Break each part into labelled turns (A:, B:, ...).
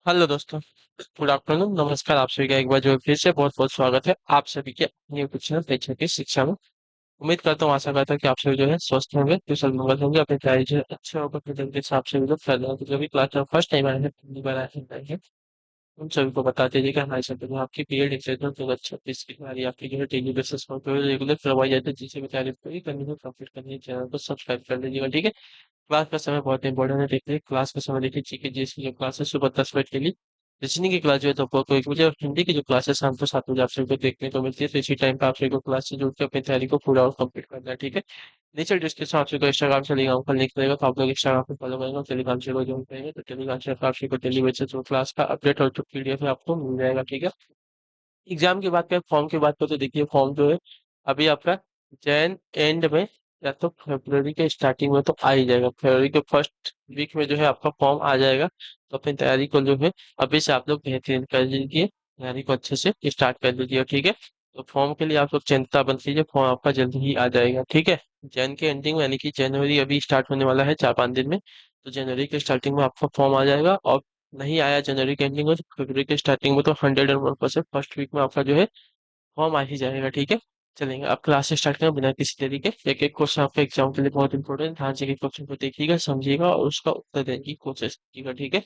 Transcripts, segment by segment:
A: Hello दोस्तों। Good afternoon, नमस्कार। आप सभी का एक बार जो है फिर से बहुत बहुत स्वागत है आप सभी के अपने यूट्यूब चैनल पेक्षा की शिक्षा में। उम्मीद करता हूँ, आशा करता हूँ कि आप सभी जो है स्वस्थ होंगे, कुशल मंगल होंगे, अपने तैयारी जो है अच्छे होगा, अपने तरीके से आप सभी लोग कर रहे हैं। तो जो भी क्लास में फर्स्ट टाइम आए हैं, पहली बार आए हैं, उन सभी को बता दीजिए कि हमारे सेंटर में आपकी पीरियड एक्सरसाइज 2026 की तैयारी आपकी जो है डेली बेसिस पर रेगुलर करवाई जाती है। जिसे भी तैयारी पूरी करनी है, कंप्लीट करनी है, चैनल को सब्सक्राइब कर लीजिएगा, ठीक है। क्लास का समय बहुत इंपॉर्टेंट है, देखिए क्लास का समय देखिए। जीके जिसकी जो क्लास है सुबह 10 बजे के लिए, रीजनिंग की क्लास जो है दोपहर को 1 बजे, और हिंदी की जो क्लास है शाम को 7 बजे आप सभी को देखने को मिलती है। तो इसी टाइम पे आप सभी को क्लास से जुड़ के अपनी तैयारी को पूरा और कंप्लीट करना है, ठीक है। नीचे डिस्क्रिप्शन आप सभी को इंस्टाग्राम टेलीग्राम का लिंक रहेगा, तो आप लोग इंस्टाग्राम पे फॉलो करेंगे, टेलीग्राम से ज्वाइन करेंगे तो टेलीग्राम से आप सभी को डेली बेसिस जो क्लास का अपडेट और जो पीडीएफ है आपको मिल जाएगा, ठीक है। एग्जाम की बात करें, फॉर्म की बात करें, तो देखिए फॉर्म जो है अभी आपका जैन एंड में या तो फरवरी के स्टार्टिंग में तो आ ही जाएगा। फरवरी के फर्स्ट वीक में जो है आपका फॉर्म आ जाएगा। तो अपनी तैयारी को जो है अभी से आप लोग बेहतरीन कर लीजिए, तैयारी को अच्छे से स्टार्ट कर लीजिए, ठीक है। तो फॉर्म के लिए आप लोग चिंता मत कीजिए, फॉर्म आपका जल्द ही आ जाएगा, ठीक है। जैन के एंडिंग में यानी कि जनवरी अभी स्टार्ट होने वाला है 4-5 दिन में, तो जनवरी के स्टार्टिंग में आपका फॉर्म आ जाएगा। और नहीं आया जनवरी के एंडिंग में तो फरवरी के स्टार्टिंग में तो 101% फर्स्ट वीक में आपका जो है फॉर्म आ ही जाएगा, ठीक है। चलेंगे अब क्लास स्टार्ट करें बिना किसी देरी के। एक एक क्वेश्चन आपके एग्जाम के लिए बहुत इंपॉर्टेंट, ध्यान से क्वेश्चन को देखिएगा, समझिएगा और उसका उत्तर देने की कोशिश कीजिएगा, ठीक है।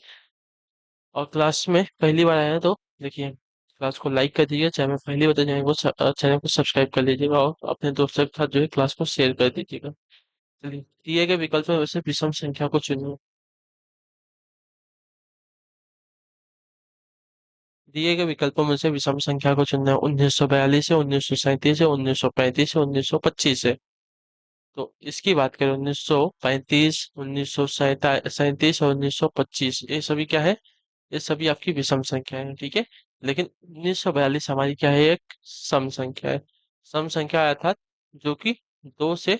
A: और क्लास में पहली बार आए हैं तो देखिए क्लास को लाइक कर दीजिएगा, चाहे मैं पहली बार चैनल को चैनल को सब्सक्राइब कर लीजिएगा और अपने दोस्तों के साथ जो है क्लास को शेयर कर दीजिएगा। चलिए, दिए गए विकल्प में वैसे विषम संख्या को चुनिए। दिए गए विकल्पों में से विषम संख्या को चुनना है। 1942 है, 1937 है, 1935 है, 1925 है। तो इसकी बात करें 1935, 1937 और 1925, ये सभी क्या है? ये सभी आपकी विषम संख्या है, ठीक है। लेकिन 1942 हमारी क्या है? एक सम संख्या है। सम संख्या अर्थात जो कि दो से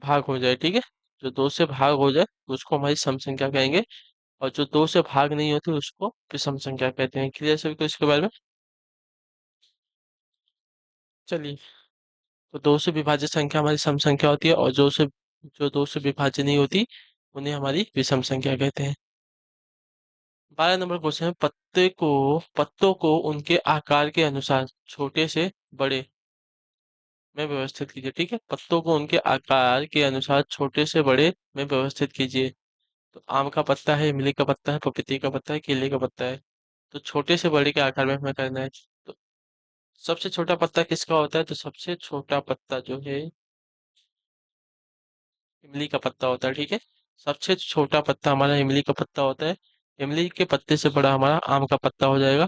A: भाग हो जाए, ठीक है। जो दो से भाग हो जाए उसको हमारी सम संख्या कहेंगे, और जो दो से भाग नहीं होती उसको विषम संख्या कहते हैं। क्लियर सभी को इसके बारे में? चलिए, तो दो से विभाजित संख्या हमारी सम संख्या होती है, और जो दो से विभाज्य नहीं होती उन्हें हमारी विषम संख्या कहते हैं। 12 नंबर क्वेश्चन है, पत्तों को उनके आकार के अनुसार छोटे से बड़े में व्यवस्थित कीजिए, ठीक है। पत्तों को उनके आकार के अनुसार छोटे से बड़े में व्यवस्थित कीजिए। तो आम का पत्ता है, इमली का पत्ता है, पपीते का पत्ता है, केले का पत्ता है। तो छोटे से बड़े के आकार में हमें करना है। तो सबसे छोटा पत्ता किसका होता है? तो सबसे छोटा पत्ता जो है इमली का पत्ता होता है, ठीक है। सबसे छोटा पत्ता हमारा इमली का पत्ता होता है। इमली के पत्ते से बड़ा हमारा आम का पत्ता हो जाएगा।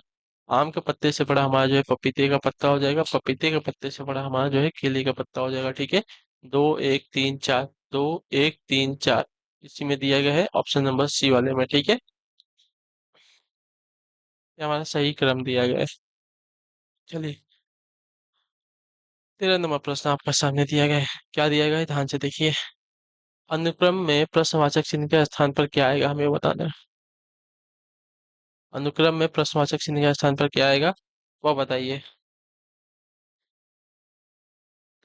A: आम के पत्ते से बड़ा हमारा जो है पपीते का पत्ता हो जाएगा। पपीते के पत्ते से बड़ा हमारा जो है केले का पत्ता हो जाएगा, ठीक है। 2 1 3 4, 2 1 3 4 इसी में दिया गया है ऑप्शन नंबर सी वाले में, ठीक है। ये हमारा सही क्रम दिया गया है। चलिए, 13 नंबर प्रश्न आपका सामने दिया गया है। क्या दिया गया है, ध्यान से देखिए। अनुक्रम में प्रश्नवाचक चिन्ह के स्थान पर क्या आएगा, हमें बताना है। अनुक्रम में प्रश्नवाचक चिन्ह के स्थान पर क्या आएगा, वह बताइए।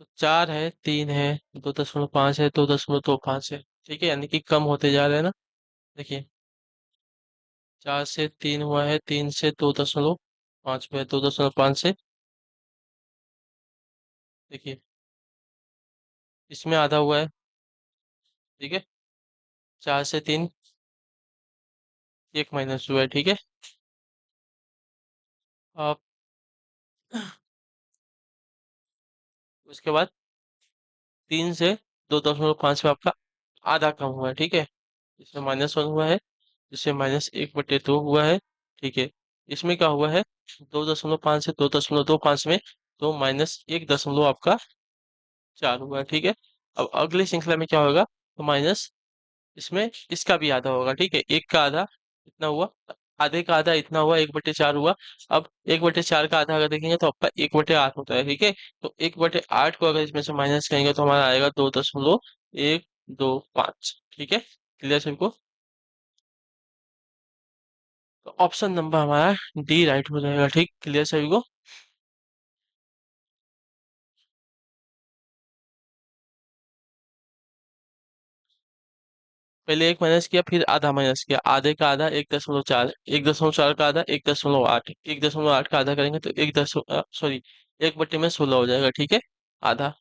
A: तो 4 है, 3 है, 2.5 है, 2.25 है, ठीक है। यानी कि कम होते जा रहे हैं ना। देखिए, 4 से 3 हुआ है, 3 से 2.5 हुआ है, 2.5 से देखिए इसमें आधा हुआ है, ठीक है। 4 से 3 एक माइनस हुआ है, ठीक है। अब उसके बाद 3 से 2.5 में आपका आधा कम हुआ है, ठीक है। इसमें -1 हुआ है, जिससे -1/2 हुआ है, ठीक है। इसमें क्या हुआ है? 2.5 से 2.25 में तो -1 दशमलव आपका 4 हुआ है, ठीक है। अब अगली श्रृंखला में क्या होगा? तो माइनस इसमें इसका भी आधा होगा, ठीक है। एक का आधा इतना हुआ, आधे का आधा इतना हुआ, 1/4 हुआ। अब 1/4 का आधा अगर देखेंगे तो आपका 1/8 होता है, ठीक है। तो 1/8 को अगर इसमें से माइनस करेंगे तो हमारा आएगा 2.125, ठीक है। क्लियर सबको? तो ऑप्शन नंबर हमारा डी राइट हो जाएगा, ठीक। क्लियर सभी को? पहले एक माइनस किया, फिर आधा माइनस किया, आधे का आधा 1.4, 1.4 का आधा 1.8, 1.8 का आधा करेंगे तो 1 बटे में 16 हो जाएगा, ठीक है। आधा।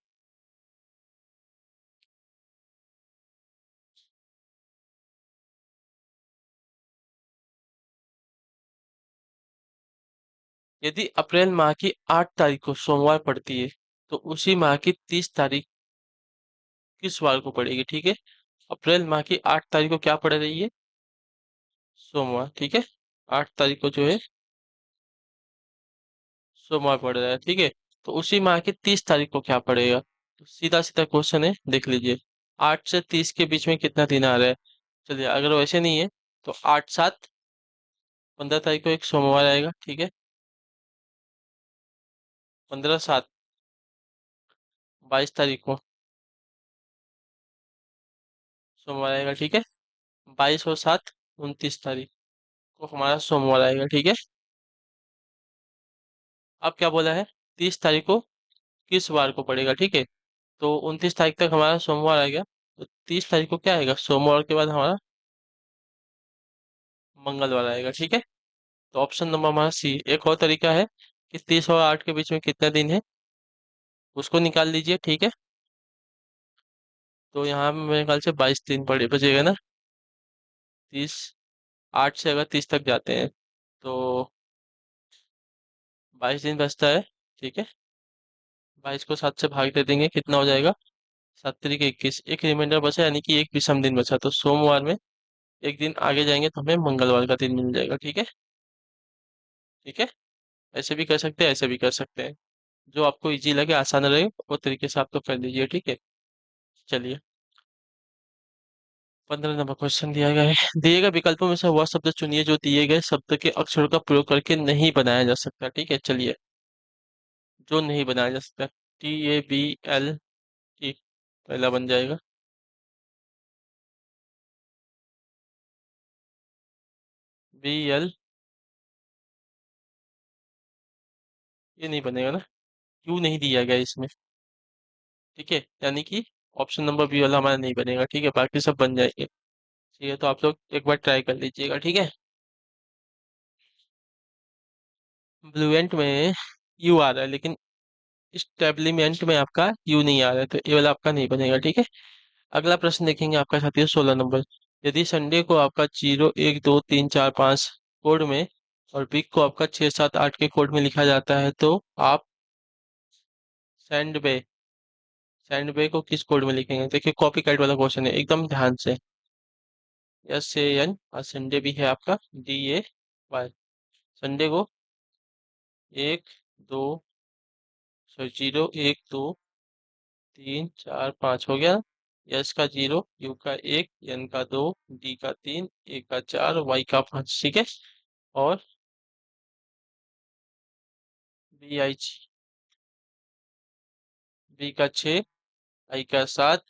A: यदि अप्रैल माह की 8 तारीख को सोमवार पड़ती है तो उसी माह की 30 तारीख किस वार को पड़ेगी, ठीक है। अप्रैल माह की 8 तारीख को क्या पड़ रही है, सोमवार, ठीक है। 8 तारीख को जो है सोमवार पड़ रहा है, ठीक है। तो उसी माह की 30 तारीख को क्या पड़ेगा, तो सीधा सीधा क्वेश्चन है, देख लीजिए। 8 से 30 के बीच में कितना दिन आ रहा है। चलिए, अगर वैसे नहीं है तो 8 7, 15 तारीख को एक सोमवार आएगा, ठीक है। 15 7, 22 तारीख को सोमवार आएगा, ठीक है। 22 और 7, 29 तारीख को हमारा सोमवार आएगा, ठीक है। अब क्या बोला है, 30 तारीख को किस वार को पड़ेगा, ठीक है। तो 29 तारीख तक हमारा सोमवार आ गया, तो 30 तारीख को क्या आएगा, सोमवार के बाद हमारा मंगलवार आएगा, ठीक है। तो ऑप्शन नंबर हमारा सी। एक और तरीका है कि 30 और 8 के बीच में कितना दिन है, उसको निकाल लीजिए, ठीक है। तो यहाँ पे मेरे ख्याल से 22 दिन पड़े बचेगा ना। 30, 8 से अगर 30 तक जाते हैं तो 22 दिन बचता है, ठीक है। 22 को 7 से भाग दे देंगे, कितना हो जाएगा, 7 3 21, एक रिमाइंडर बचा, यानी कि एक विषम दिन बचा, तो सोमवार में एक दिन आगे जाएंगे तो हमें मंगलवार का दिन मिल जाएगा, ठीक है। ठीक है। ऐसे भी कर सकते हैं, ऐसे भी कर सकते हैं, जो आपको इजी लगे, आसान लगे, वो तरीके से आप तो कर लीजिए, ठीक है। चलिए, 15 नंबर क्वेश्चन दिया गया है। दिए गए विकल्पों में से वह शब्द चुनिए जो दिए गए शब्द के अक्षरों का प्रयोग करके नहीं बनाया जा सकता, ठीक है। चलिए, जो नहीं बनाया जा सकता, TABLE पहला बन जाएगा। BL, ये नहीं बनेगा ना, क्यों नहीं दिया गया इसमें, ठीक है। यानी कि ऑप्शन नंबर बी वाला हमारा नहीं बनेगा, ठीक है, बाकी सब बन जाएंगे। ठीक है, तो आप लोग एक बार ट्राई कर लीजिएगा, ठीक है। ब्लूएंट में यू आ रहा है, लेकिन स्टेबलीमेंट में आपका यू नहीं आ रहा है, तो ये वाला आपका नहीं बनेगा, ठीक है। अगला प्रश्न देखेंगे, आपका साथी है 16 नंबर। यदि संडे को आपका 0 1 2 3 4 5 कोड में और वीक को आपका 6 7 8 के कोड में लिखा जाता है तो आप सैंडबे सैंडबे को किस कोड में लिखेंगे। देखिए, कॉपी कैट वाला क्वेश्चन है, एकदम ध्यान से। SAN और संडे भी है आपका DAY। संडे को 1 2 0 1 2 3 4 5 हो गया। यस का 0, यू का 1, एन का 2, डी का 3, ए का 4, वाई का 5, ठीक है। और बी का 6, आई का 7,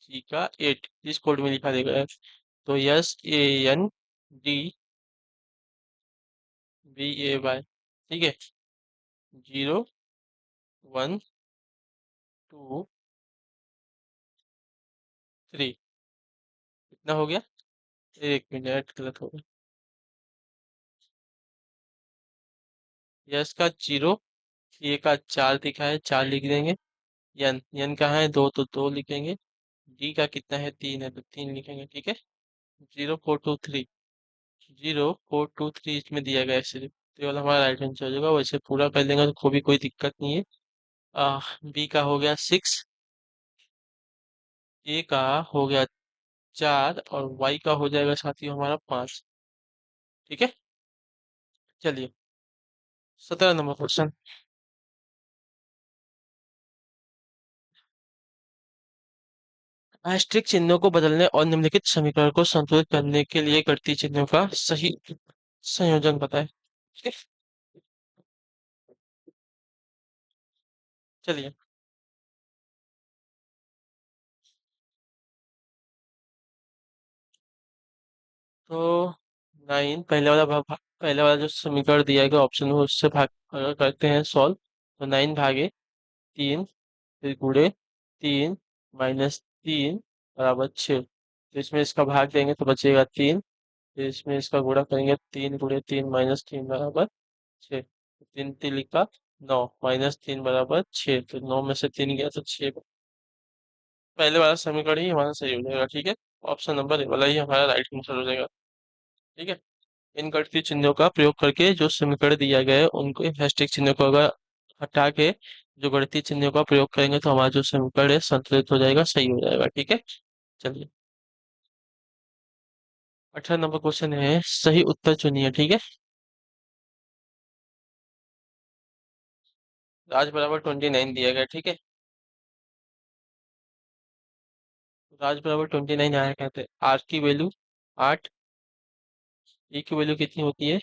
A: जी का 8 इस कोड में लिखा देगा। तो SANDBAY, ठीक है। 0 1 2 3, कितना हो गया, एक मिनट, गलत हो गया। यस का 0, ए का 4 दिखा है, 4 लिख देंगे। यन यन का है 2, तो 2 लिखेंगे। डी का कितना है, 3 है, तो 3 लिखेंगे, ठीक है। 0 4 2 3, 0 4 2 3 इसमें दिया गया है सिर्फ, तो ये वाला हमारा राइट आंसर हो जाएगा। वैसे पूरा कर लेंगे तो कोई दिक्कत नहीं है। बी का हो गया 6, ए का हो गया 4, और वाई का हो जाएगा साथियों हमारा 5, ठीक है। चलिए, 17 नंबर क्वेश्चन। एस्टेरिक चिन्हों को बदलने और निम्नलिखित समीकरण को संतुलित करने के लिए घटती चिन्हों का सही संयोजन बताएं, ठीक है। चलिए, तो 9, पहले वाला जो समीकरण दिया गया ऑप्शन में उससे भाग अगर करते हैं सॉल्व, तो 9 भागे 3, फिर गुणे 3 -3 बराबर 6। तो इसमें इसका भाग देंगे तो बचेगा 3। फिर इसमें इसका गुणा करेंगे, 3 × 3 - 3 बराबर 6। 3 × 3 का 9, -3 बराबर 6। तो 9 में से 3 गया तो 6। पहले वाला समीकरण ही हमारा सही हो जाएगा, ठीक है। ऑप्शन नंबर ए वाला ही हमारा राइट आंसर हो जाएगा, ठीक है। इन घटती चिन्हों का प्रयोग करके जो समीकरण दिया गया है उनको हेस्टिक चिन्हों को अगर हटा के जो गणितीय चिन्हों का प्रयोग करेंगे तो हमारा जो समीकरण है संतुलित हो जाएगा, सही हो जाएगा, ठीक है। चलिए, 18 नंबर क्वेश्चन है, सही उत्तर चुनिए, ठीक है। राज बराबर 29 दिया गया, ठीक है। राज बराबर 29 आया कहते हैं, आर की वैल्यू 8, ई की वैल्यू कितनी होती है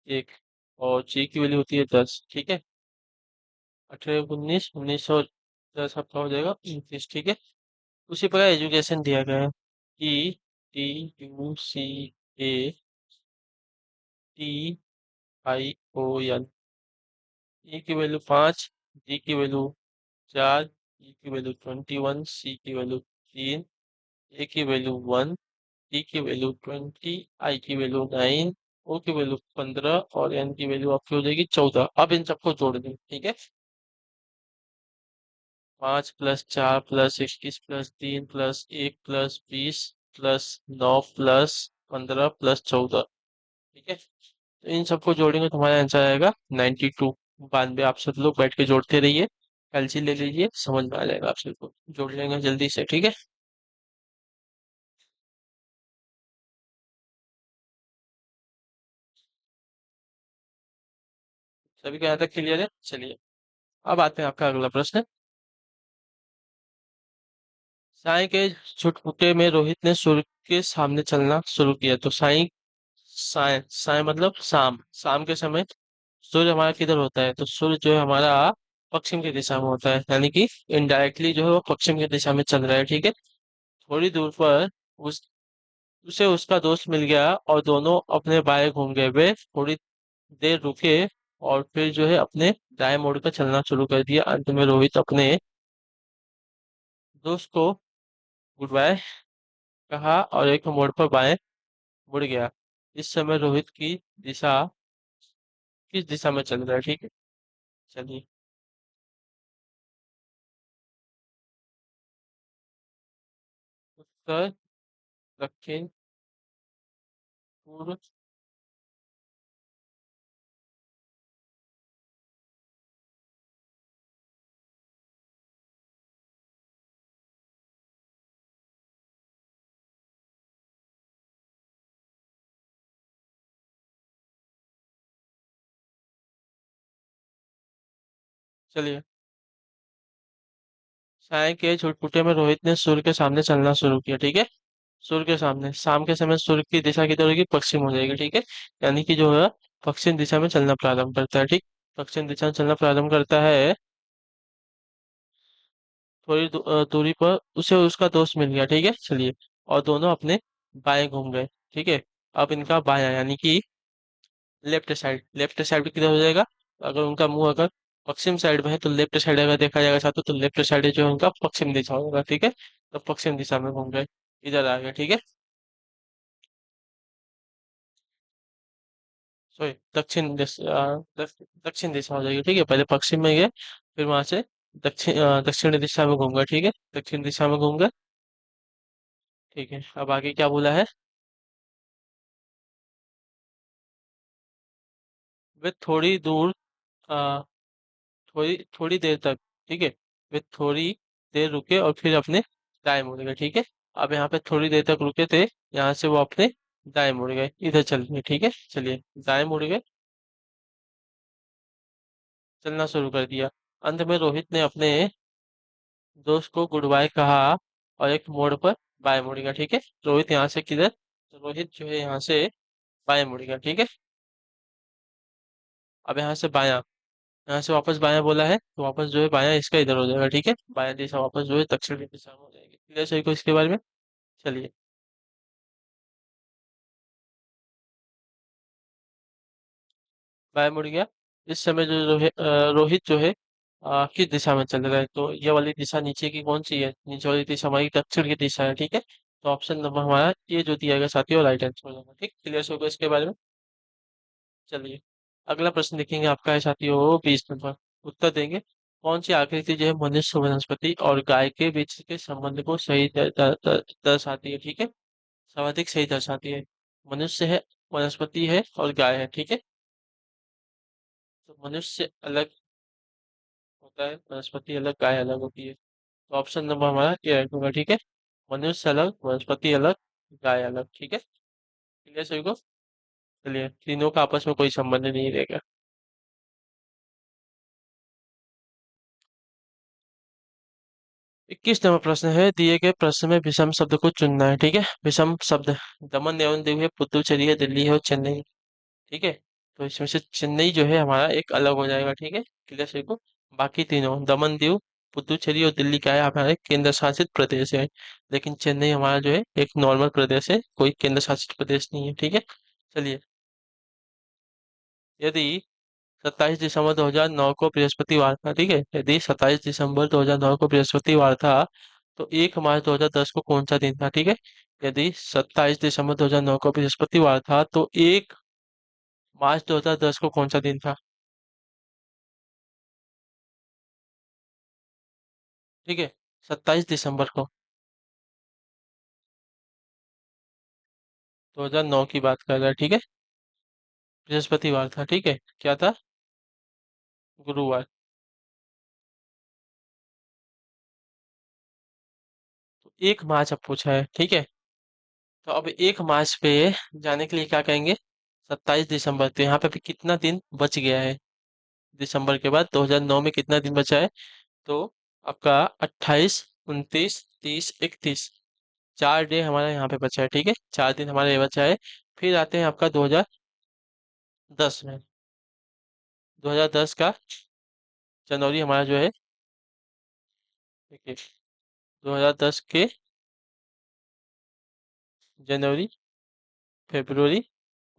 A: 1, और जी की वैल्यू होती है 10, ठीक है। 18 19 1910 आपका हो जाएगा 29, ठीक है। उसी प्रकार एजुकेशन दिया गया है, E T U C A T I O N. E की वैल्यू 5, जी की वैल्यू 4, ई की वैल्यू 21, सी की वैल्यू 3, ए की वैल्यू 1, टी की वैल्यू 20, आई की वैल्यू 9, ओ की वैल्यू 15 और एन की वैल्यू आपकी हो जाएगी 14। अब इन सबको जोड़ दें, ठीक है। 5 + 4 + 21 + 3 + 1 + 9 + 15 + 14, ठीक है। तो इन सबको जोड़ेंगे तो हमारा आंसर आएगा 92, 92। आप सब लोग बैठ के जोड़ते रहिए, कैलसी ले लीजिए, समझ में आ जाएगा आप सबको। जोड़ लेंगे जल्दी से, ठीक है। सभी का यहाँ तक क्लियर है, चलिए। अब आते हैं आपका अगला प्रश्न। साई के छुटपुटे में रोहित ने सूर्य के सामने चलना शुरू किया। तो साई, साय साय मतलब शाम, शाम के समय सूर्य हमारा किधर होता है, तो सूर्य जो है हमारा पश्चिम की दिशा में होता है, यानी कि इनडायरेक्टली जो है वो पश्चिम की दिशा में चल रहा है, ठीक है। थोड़ी दूर पर उस उसे उसका दोस्त मिल गया और दोनों अपने बाएं घूम गए। वे थोड़ी देर रुके और फिर जो है अपने दाएं मोड़ पर चलना शुरू कर दिया। अंत में रोहित अपने दोस्त को गुड बाय कहा और एक मोड़ पर बाएं मुड़ गया। इस समय रोहित की दिशा किस दिशा में चल रहा है, ठीक है। चलिए, उत्तर, दक्षिण, पूर्व। चलिए, साय के छुटपुटे में रोहित ने सूर्य के सामने चलना शुरू किया, ठीक है। सूर्य के सामने, शाम के समय सूर्य की दिशा किधर होगी, पश्चिम हो जाएगी, ठीक है। यानी कि जो है पश्चिम दिशा में चलना प्रारंभ करता है, ठीक। पश्चिम दिशा में चलना प्रारंभ करता है। थोड़ी दूरी पर उसे उसका दोस्त मिल गया, ठीक है, चलिए। और दोनों अपने बाएं घूम गए, ठीक है। अब इनका बायां यानी कि लेफ्ट साइड पे किधर हो जाएगा, अगर उनका मुंह अगर पश्चिम साइड में है तो लेफ्ट साइड अगर देखा जाएगा छात्र तो लेफ्ट साइड जो है उनका पश्चिम दिशा होगा, ठीक है। तो पश्चिम दिशा में घूम गए, इधर आ गए, ठीक है। सॉरी, दक्षिण दिशा हो जाएगी, ठीक है। पहले पश्चिम में गए, फिर वहां से दक्षिण दिशा में घूम गए, ठीक है। दक्षिण दिशा में घूम गए, ठीक है। अब आगे क्या बोला है, वे थोड़ी दूर, आ, थोड़ी थोड़ी देर तक, ठीक है। वे थोड़ी देर रुके और फिर अपने दाएं मुड़ गए, ठीक है। अब यहाँ पे थोड़ी देर तक रुके थे, यहाँ से वो अपने दाएं मुड़ गए, इधर चल गए, ठीक है। चलिए, दाएं मुड़ गए, चलना शुरू कर दिया। अंत में रोहित ने अपने दोस्त को गुड बाय कहा और एक मोड़ पर बाएं मुड़ गया, ठीक है। रोहित यहाँ से किधर, तो रोहित जो है यहाँ से बाएं मुड़ गया, ठीक है। अब यहाँ से बायां, यहाँ से वापस बायां बोला है तो वापस जो है बायां इसका इधर हो जाएगा, ठीक है। बायां दिशा वापस जो है दक्षिण की दिशा में हो जाएगी, क्लियर सही को इसके बारे में। चलिए, बाएं मुड़ गया। इस समय जो रोहित जो है किस दिशा में चल रहा है, तो ये वाली दिशा नीचे की कौन सी है, नीचे वाली दिशा हमारी दक्षिण की दिशा है, ठीक है। तो ऑप्शन नंबर हमारा ये जो दिया गया साथियों राइट आंसर हो जाएगा। ठीक, क्लियर होगा इसके बारे में। चलिए अगला प्रश्न देखेंगे आपका है साथियों 20 नंबर। उत्तर देंगे कौन सी आकृति जो है मनुष्य वनस्पति और गाय के बीच के संबंध को सही दर्शाती है। ठीक है, सर्वाधिक सही दर्शाती है। मनुष्य है, वनस्पति है और गाय है। ठीक है, तो मनुष्य अलग होता है, वनस्पति अलग, गाय अलग होती है। तो ऑप्शन नंबर हमारा ये राइट होगा। ठीक है, मनुष्य अलग, वनस्पति अलग, गाय अलग। ठीक है, क्लियर सभी को। चलिए तीनों का आपस में कोई संबंध नहीं रहेगा। 21 नंबर प्रश्न है, दिए गए प्रश्न में विषम शब्द को चुनना है। ठीक है, विषम शब्द दमन एवं दीव है, पुदुचेरी है, दिल्ली है और चेन्नई। ठीक है, तो इसमें से चेन्नई जो है हमारा एक अलग हो जाएगा। ठीक है, क्लियर सभी को। बाकी तीनों दमन दीव, पुदुचेरी और दिल्ली क्या है हमारे केंद्र शासित प्रदेश है। लेकिन चेन्नई हमारा जो है एक नॉर्मल प्रदेश है, कोई केंद्र शासित प्रदेश नहीं है। ठीक है, चलिए यदि 27 दिसंबर 2009 को बृहस्पतिवार था। ठीक है, यदि 27 दिसंबर 2009 को बृहस्पतिवार था तो 1 मार्च 2010 को कौन सा दिन था। ठीक है, यदि 27 दिसंबर 2009 को बृहस्पतिवार था तो 1 मार्च 2010 को कौन सा दिन था। ठीक है, 27 दिसंबर को 2009 की बात कर रहा है। ठीक है, बृहस्पतिवार था। ठीक है, क्या था, गुरुवार। तो 1 मार्च अब पूछा है। ठीक है, तो अब 1 मार्च पे जाने के लिए क्या कहेंगे, 27 दिसंबर, तो यहाँ पे भी कितना दिन बच गया है दिसंबर के बाद, 2009 में कितना दिन बचा है। तो आपका 28, 29, 30, 31, 4 डे हमारा यहाँ पे बचा है। ठीक है, 4 दिन हमारा ये बचा है। फिर आते हैं आपका 2010 में। 2010 का जनवरी हमारा जो है, देखिए 2010 के जनवरी, फरवरी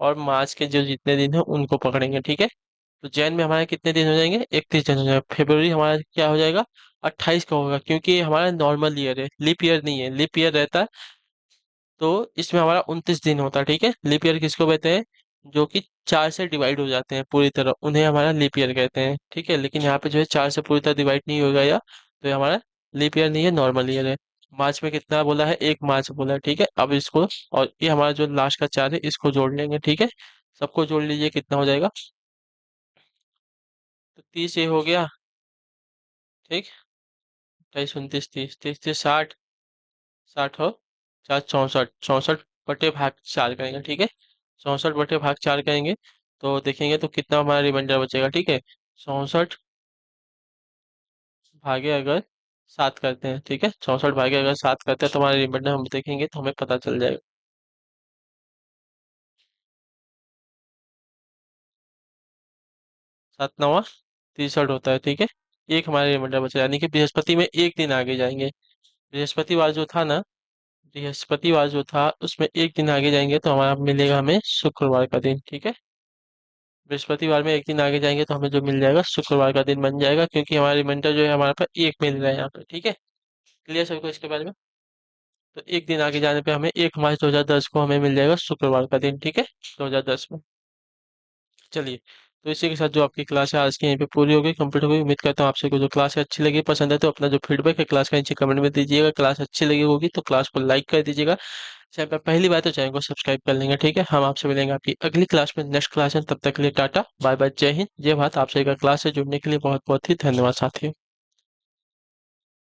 A: और मार्च के जो जितने दिन है उनको पकड़ेंगे। ठीक है, तो जैन में हमारे कितने दिन हो जाएंगे, 31 दिन हो जाएगा। फरवरी हमारा क्या हो जाएगा, 28 का होगा, क्योंकि ये हमारा नॉर्मल ईयर है, लीप ईयर नहीं है। लीप ईयर रहता है तो इसमें हमारा 29 दिन होता है। ठीक है, लीप ईयर किसको कहते हैं, जो कि 4 से डिवाइड हो जाते हैं पूरी तरह, उन्हें हमारा लीप ईयर कहते हैं। ठीक है, लेकिन यहाँ पे जो है 4 से पूरी तरह डिवाइड नहीं होगा या, तो ये हमारा लीप ईयर नहीं है, नॉर्मल ईयर है। मार्च में कितना बोला है, 1 मार्च बोला है। ठीक है, अब इसको और ये हमारा जो लास्ट का 4 है इसको जोड़ लेंगे। ठीक है, सबको जोड़ लीजिए, कितना हो जाएगा, तो 30 ये हो गया। ठीक, 28, 29, 30, 30, 60, 60 हो, 4, 64, 64/4 करेंगे। ठीक है, 64/4 करेंगे तो देखेंगे तो कितना हमारा रिमाइंडर बचेगा। ठीक है, 64 भागे अगर 7 करते हैं। ठीक है, 64 भागे अगर 7 करते हैं तो हमारा रिमाइंडर हम देखेंगे तो हमें पता चल जाएगा। 7×9 = 63 होता है। ठीक है, एक हमारा रिमाइंडर बचा, यानी कि बृहस्पति में एक दिन आगे जाएंगे। बृहस्पतिवार जो था ना, बृहस्पतिवार जो था उसमें एक दिन आगे जाएंगे तो हमारा मिलेगा हमें शुक्रवार का दिन। ठीक है, बृहस्पतिवार में एक दिन आगे जाएंगे तो हमें जो मिल जाएगा शुक्रवार का दिन बन जाएगा, क्योंकि हमारा रिमाइंडर जो है हमारे पास एक मिल रहा है यहाँ पे। ठीक है, क्लियर सभी को इसके बारे में। तो एक दिन आगे जाने पे हमें 1 मार्च 2010 को हमें मिल जाएगा शुक्रवार का दिन। ठीक है, 2010 में। चलिए, तो इसी के साथ जो आपकी क्लास है आज की यहीं पे पूरी हो गई, कंप्लीट हो गई। उम्मीद करता हूँ आपसे को जो क्लास है अच्छी लगी, पसंद है तो अपना जो फीडबैक है क्लास का नीचे कमेंट में दीजिएगा। क्लास अच्छी लगी होगी तो क्लास को लाइक कर दीजिएगा। चैनल पर पहली बार तो चैनल को सब्सक्राइब कर लेंगे। ठीक है, हम आपसे मिलेंगे आपकी अगली क्लास में, नेक्स्ट क्लास में। तब तक के लिए टाटा बाय बाय, जय हिंद जय भारत। आप सभी का क्लास से जुड़ने के लिए बहुत बहुत ही धन्यवाद साथियों।